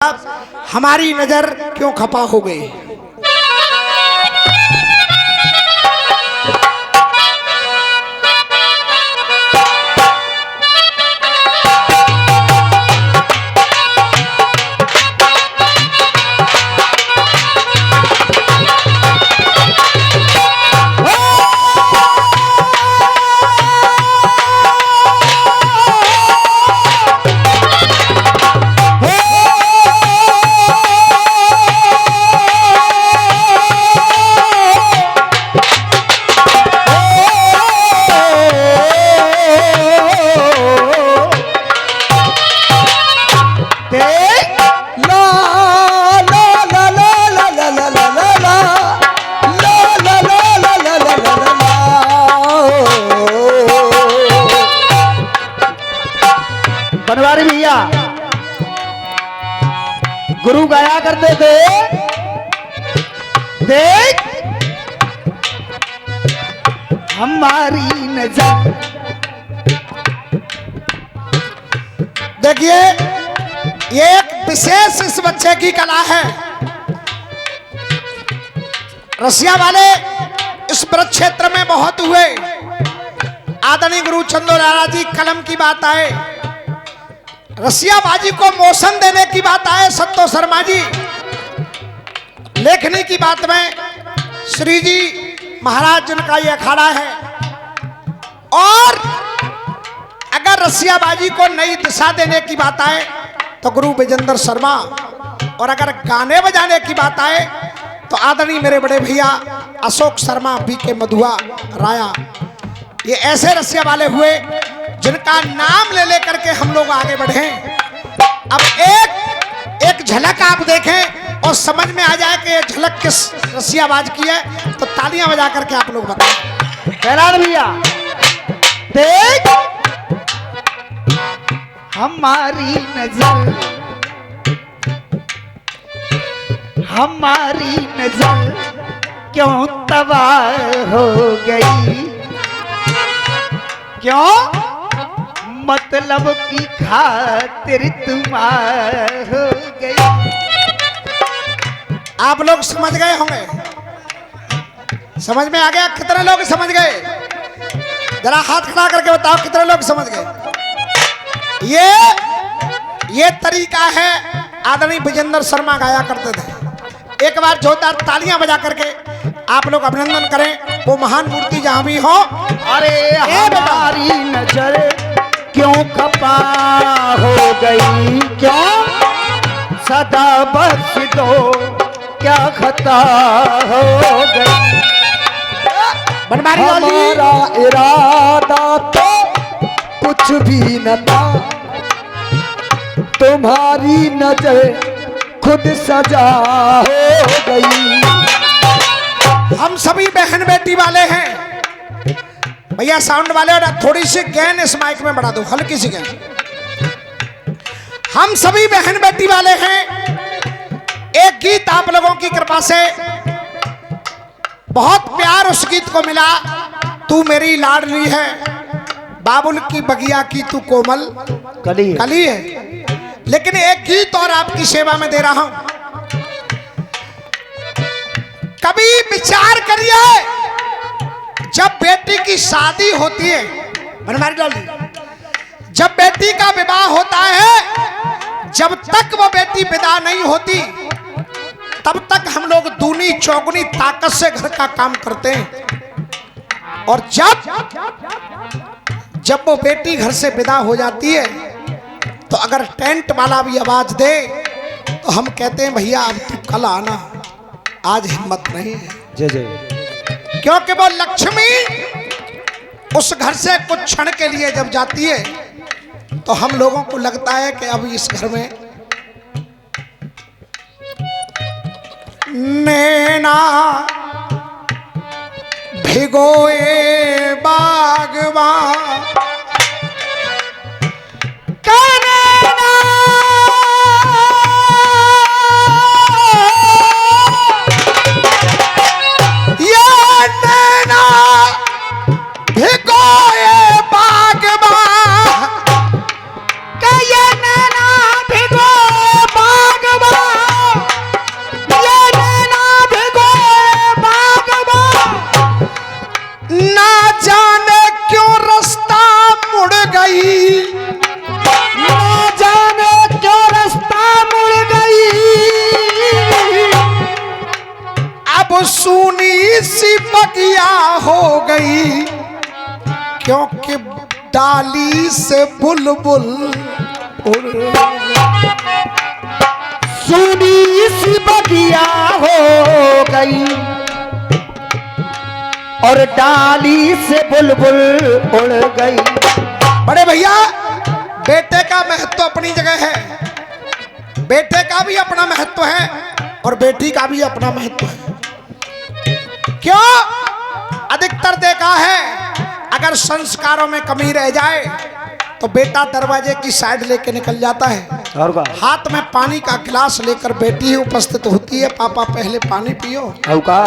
साहब हमारी नजर क्यों खपा हो गई। बनवारी भैया गुरु गाया करते थे, देख हमारी नजर। देखिए ये एक विशेष इस बच्चे की कला है। रसिया वाले इस वृक्ष क्षेत्र में बहुत हुए। आदरणीय गुरु चंदोलाला जी कलम की बात आए, रसियाबाजी को मोशन देने की बात आए संतो शर्मा जी, लेखनी की बात में श्री जी महाराज जिनका यह अखाड़ा है। और अगर रसियाबाजी को नई दिशा देने की बात आए तो गुरु विजेंद्र शर्मा, और अगर गाने बजाने की बात आए तो आदरणीय मेरे बड़े भैया अशोक शर्मा, बी के मधुआ राया। ये ऐसे रसिया वाले हुए जिनका नाम ले लेकर के हम लोग आगे बढ़े। अब एक झलक आप देखें और समझ में आ जाए कि ये झलक किस रसियाबाज की है तो तालियां बजा करके आप लोग बताएं। कैलाश भैया देख हमारी नजर क्यों तबाह हो गई, क्यों मतलब की खातिर तुम्हार हो गई। आप लोग समझ गए होंगे, समझ में आ गया? कितने लोग समझ गए? जरा हाथ खड़ा करके बताओ कितने लोग समझ गए। ये तरीका है आदरणीय विजेंद्र शर्मा गाया करते थे। एक बार जोरदार तालियां बजा करके आप लोग अभिनंदन करें वो महान मूर्ति जहां भी हो। अरे हमारी नजर क्यों खपा हो गई, क्यों सदा बख्श दो क्या खता हो गई। हमारा इरादा तो कुछ भी न था, तुम्हारी नजर खुद सजा हो गई। हम सभी बहन बेटी वाले हैं भैया, साउंड वाले, और थोड़ी सी गैन इस माइक में बढ़ा दो, हल्की सी गैन। हम सभी बहन बेटी वाले हैं। एक गीत आप लोगों की कृपा से बहुत प्यार उस गीत को मिला, तू मेरी लाडली है, बाबुल की बगिया की तू कोमल कली है। लेकिन एक गीत और आपकी सेवा में दे रहा हूं। कभी विचार करिए, जब बेटी की शादी होती है, बनवारी लाली, जब बेटी का विवाह होता है, जब तक वो बेटी विदा नहीं होती तब तक हम लोग दूनी चौगुनी ताकत से घर का काम करते हैं। और जब वो बेटी घर से विदा हो जाती है तो अगर टेंट वाला भी आवाज दे तो हम कहते हैं भैया अब तू कल आना, आज हिम्मत नहीं है। जय जय। क्योंकि वो लक्ष्मी उस घर से कुछ क्षण के लिए जब जाती है तो हम लोगों को लगता है कि अब इस घर में नैना भिगोए बागवा भिगो बागवा क्योंकि डाली से बुलबुल उड़ सुनी सी बगिया हो गई और डाली से बुलबुल उड़ गई। बड़े भैया, बेटे का महत्व अपनी जगह है, बेटे का भी अपना महत्व है और बेटी का भी अपना महत्व है। क्यों? अधिकतर देखा है अगर संस्कारों में कमी रह जाए तो बेटा दरवाजे की साइड लेके निकल जाता है और का हाथ में पानी का गिलास लेकर बेटी ही उपस्थित होती है, पापा पहले पानी पियो। और का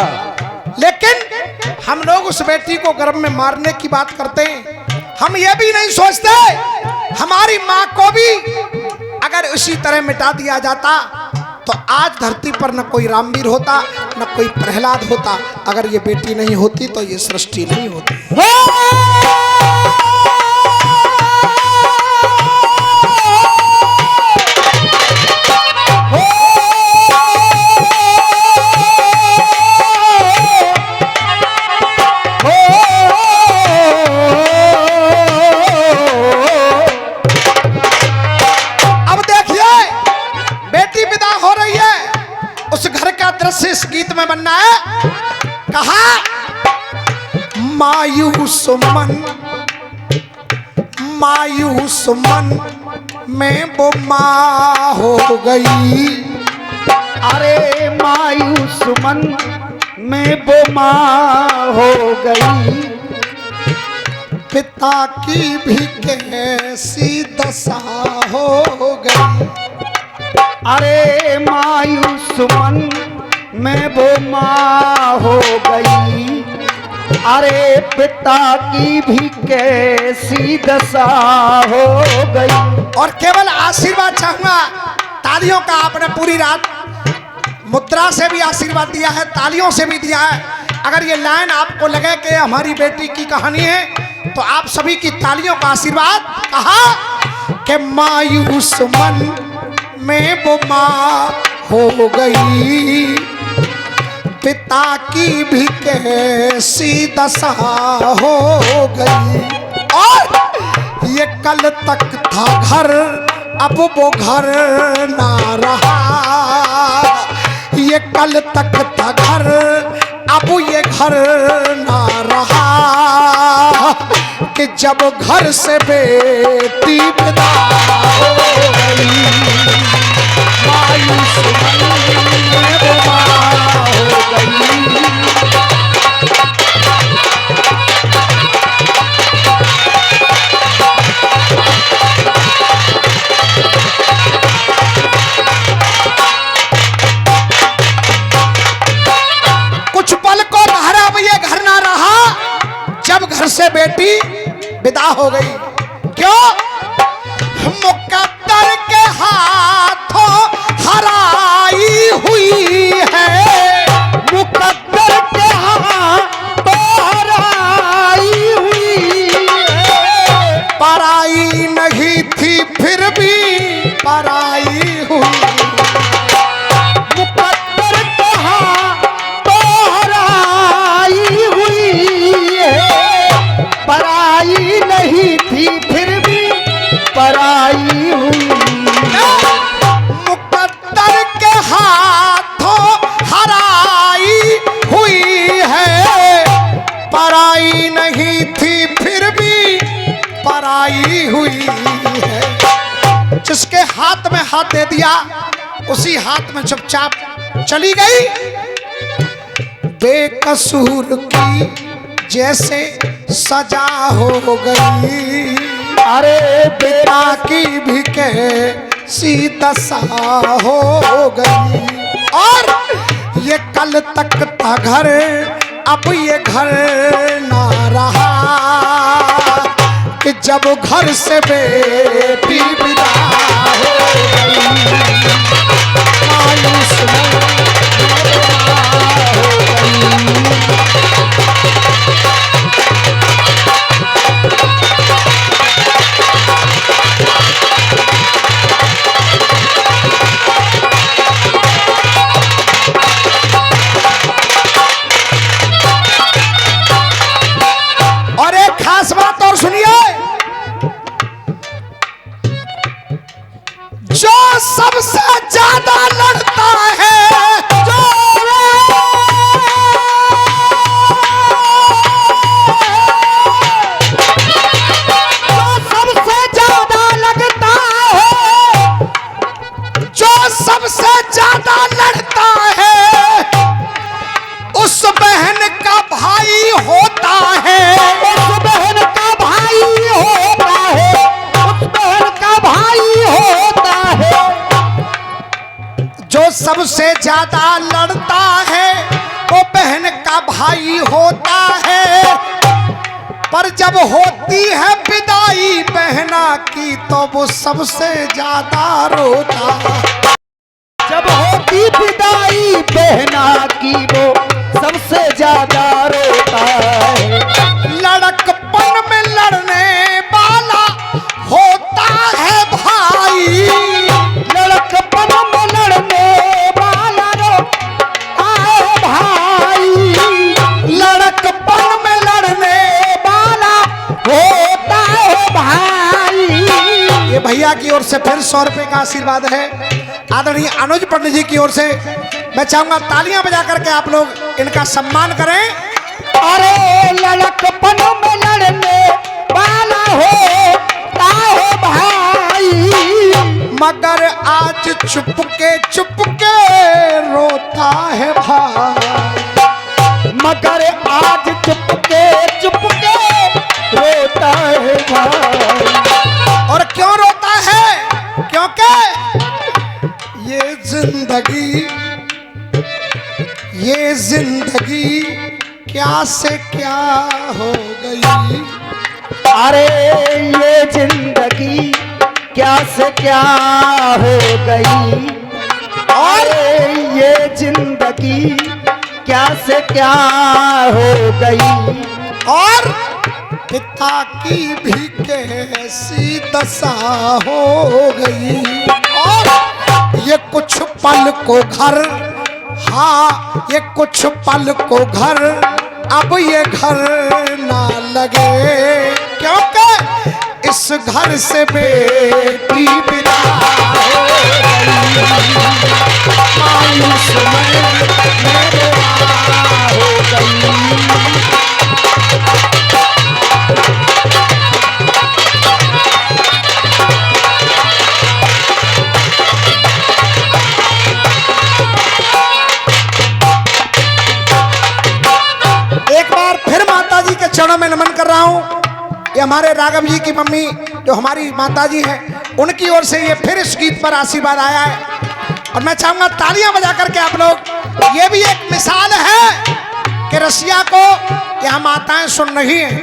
लेकिन हम लोग उस बेटी को गर्भ में मारने की बात करते हैं। हम ये भी नहीं सोचते हमारी माँ को भी अगर उसी तरह मिटा दिया जाता तो आज धरती पर न कोई रामवीर होता न कोई प्रहलाद होता। अगर ये बेटी नहीं होती तो ये सृष्टि नहीं होती। इस गीत में बनना है। कहा मायूस मन में वो माँ हो गई। अरे मायूस मन में वो माँ हो गई। पिता की भी कैसी दशा हो गई। अरे मायूस मन में वो माँ हो गई। अरे पिता की भी कैसी दशा हो गई। और केवल आशीर्वाद चाहूंगा, तालियों का आपने पूरी रात मुद्रा से भी आशीर्वाद दिया है, तालियों से भी दिया है। अगर ये लाइन आपको लगे कि हमारी बेटी की कहानी है तो आप सभी की तालियों का आशीर्वाद। कहा कि मायूस मन में वो माँ हो गई। पिता की भी कैसी दशा हो गई। और ये कल तक था घर अब वो घर ना रहा। ये कल तक था घर अब ये घर ना रहा। कि जब घर से बेटी विदा हो गई। मायूस मन में वो माँ हो गई। कुछ पल को बहरा अब ये घर ना रहा जब घर से बेटी विदा हो गई। क्यों? मुकद्दर के हाथों हराई हुई है। मुकद्दर के हाथों हराई हुई है। पराई नहीं थी फिर भी पराई हुई। मुकद्दर के हाथों हराई हुई है। पराई नहीं थी फिर भी पराई हुई। मुकद्दर के हाथों हराई हुई है। पराई नहीं थी फिर भी पराई हुई है। जिसके हाथ में हाथ दे दिया उसी हाथ में चुपचाप चली गई। बेकसूर की जैसे सजा हो गई। अरे बेटा की भी कैसी दशा हो गई। और ये कल तक था घर अब ये घर ना रहा। कि जब घर से बेटी विदा हो गई। मायूस मन हो गई। और एक खास बात और ज्यादा लड़ता है उस बहन का भाई होता है। उस बहन का भाई होता है, उस बहन का भाई होता है। जो सबसे ज्यादा लड़ता है वो बहन का भाई होता है। पर जब होती है विदाई बहना की तो वो सबसे ज्यादा रोता है। जब होती विदाई बहना की वो सबसे ज्यादा रोता है। लड़कपन में लड़ने वाला होता है भाई। लड़कपन में लड़ने वाला रोता है भाई। लड़कपन में लड़ने वाला होता है भाई। ये भैया की ओर से फिर 100 रुपए का आशीर्वाद है। आदरणीय अनुज पंडित जी की ओर से मैं चाहूंगा तालियां बजा करके आप लोग इनका सम्मान करें। अरे लड़कपन में लड़ने वाला होता है भाई। मगर आज चुपके रोता है भाई। मगर आज चुपके रोता है भाई। और क्यों रोता है? क्योंकि ये जिंदगी क्या से क्या हो गई। अरे ये जिंदगी क्या से क्या हो गई। अरे ये जिंदगी क्या से क्या हो गई। और पिता की भी कैसी दशा हो गई। और ये कुछ पल को घर, हाँ ये कुछ पल को घर, अब ये घर ना लगे। क्योंकि इस घर से बेटी बिना हो गई। मायूस मेरे हो गई। चरणों में नमन कर रहा हूं। ये हमारे राघव जी की मम्मी जो हमारी माता जी हैं उनकी ओर से ये फिर इस गीत पर आशीर्वाद आया है। और मैं चाहूंगा तालियां बजा करके आप लोग, ये भी एक मिसाल है कि रसिया को यहाँ माताएं सुन रही हैं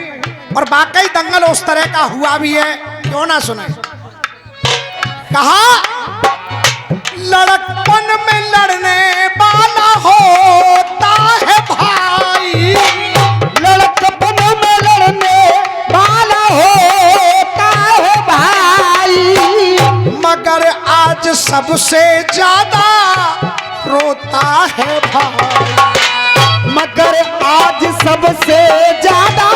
और वाकई दंगल उस तरह का हुआ भी है। क्यों ना सुने। कहा लड़कपन में लड़ने वाला होता है भाई। लड़कपन में लड़ने वाला होता है भाई। मगर आज सबसे ज्यादा रोता है भाई। मगर आज सबसे ज्यादा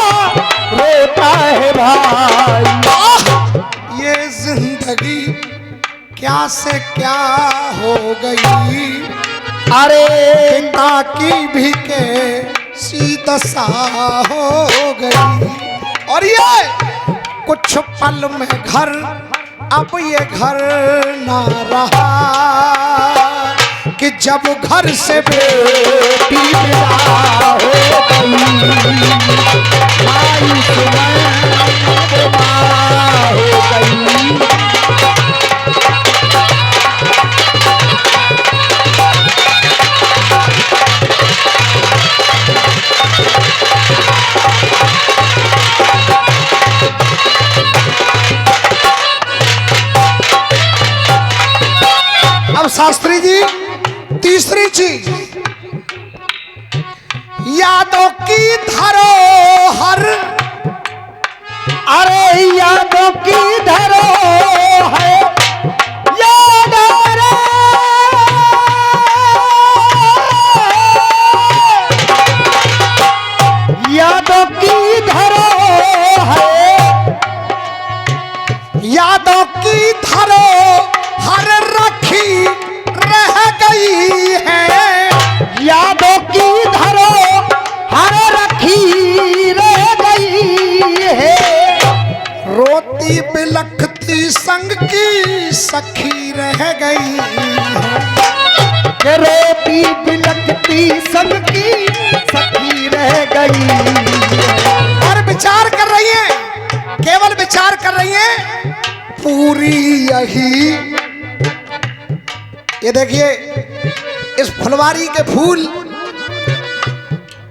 रोता है भाई। ये जिंदगी क्या से क्या हो गई। अरे पिता की भी कैसी दशा हो गई। और ये कुछ पल में घर, अब ये घर ना रहा कि जब घर से बेटी विदा हो गई। मायूस मैं हो गई। अब शास्त्री जी तीसरी चीज, यादों की धरोहर। अरे यादों की धरोहर, यादों रे यादों की धरोहर। यादों की धरोहर रखी रह गई है। यादों की धरोहर रखी रह गई है। रोती बिलखती सा गई। और विचार कर रही हैं, केवल विचार कर रही हैं पूरी यही। ये देखिए इस फुलवारी के फूल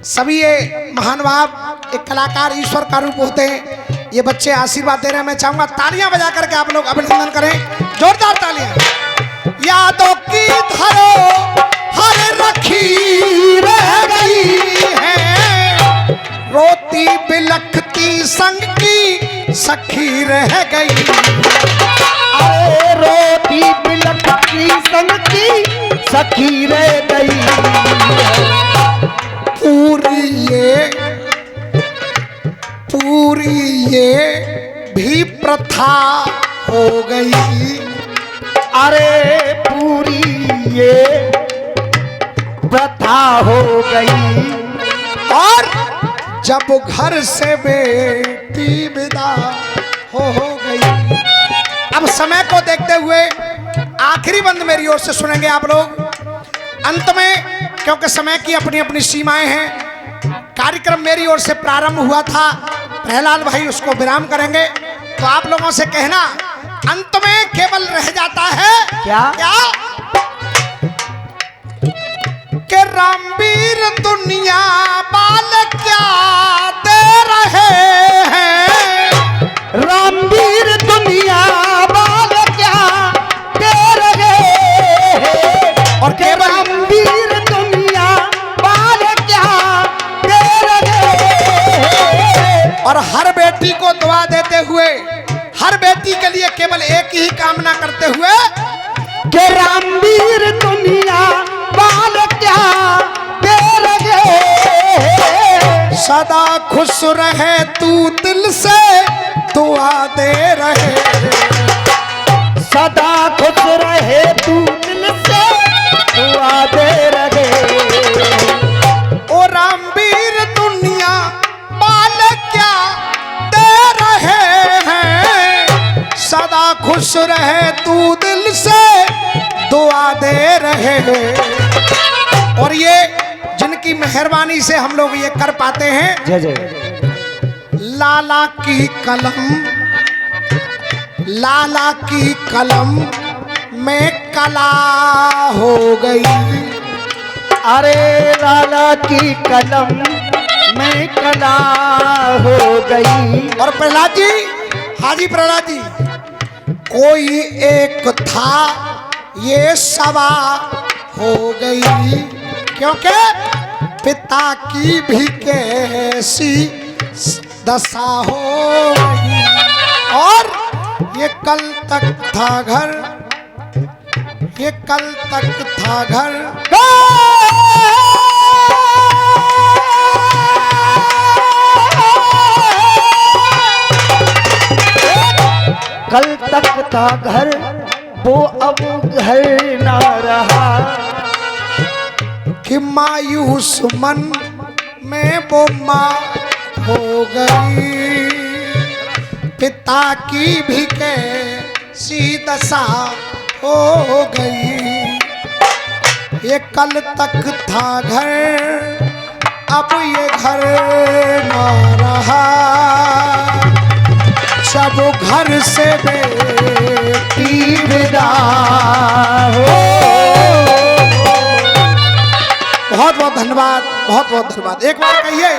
सभी ये महानुभाव एक कलाकार ईश्वर का रूप होते हैं। ये बच्चे आशीर्वाद दे रहे हैं। मैं चाहूंगा तालियां बजा करके आप लोग अभिनंदन करें, जोरदार तालियां। यादों की धरो हर रखी रह गई है, रोती बिलखती संग की सखी रह गई। अरे रोती बिलखती संग की सखी रह गई। पूरी ये भी प्रथा हो गई। अरे पूरी ये प्रथा हो गई। और जब घर से बेटी विदा हो गई। अब समय को देखते हुए आखिरी बंद मेरी ओर से सुनेंगे आप लोग अंत में, क्योंकि समय की अपनी अपनी सीमाएं हैं। कार्यक्रम मेरी ओर से प्रारंभ हुआ था, प्रहलाद भाई उसको विराम करेंगे। तो आप लोगों से कहना अंत में केवल रह जाता है क्या? कि रामवीर दुनिया बाल क्या दे रहे हैं। रामवीर दुनिया बाल क्या दे रहे हैं। और के रामवीर दुनिया बाल क्या दे रहे हैं। और हर बेटी को दुआ देते हुए, हर बेटी के लिए केवल एक ही कामना करते हुए के रामवीर दुनिया बाल क्या दे रहे हैं। सदा खुश रहे तू दिल से दुआ दे रहे। सदा खुश रहे तू दिल से दुआ दे रहे। ओ रामवीर दुनिया बाल क्या दे रहे हैं। सदा खुश रहे तू दिल से दुआ दे रहे हैं। और ये जिनकी मेहरबानी से हम लोग ये कर पाते हैं, जय जय। लाला की कलम, लाला की कलम में कला हो गई। अरे लाला की कलम में कला हो गई। और प्रहलाद जी, हाजी प्रहलाद जी, कोई एक था ये सवा हो गई। क्योंकि पिता की भी कैसी दशा हो गई। और ये कल तक था घर, ये कल तक था घर। कल तक था घर वो अब घर ना रहा। कि मायूस मन में वो माँ हो गई। पिता की भी कैसी दशा हो गई। ये कल तक था घर, अब ये घर ना रहा। जब घर से बेटी विदा हो। बहुत बहुत धन्यवाद, बहुत बहुत धन्यवाद। एक बार कहिए।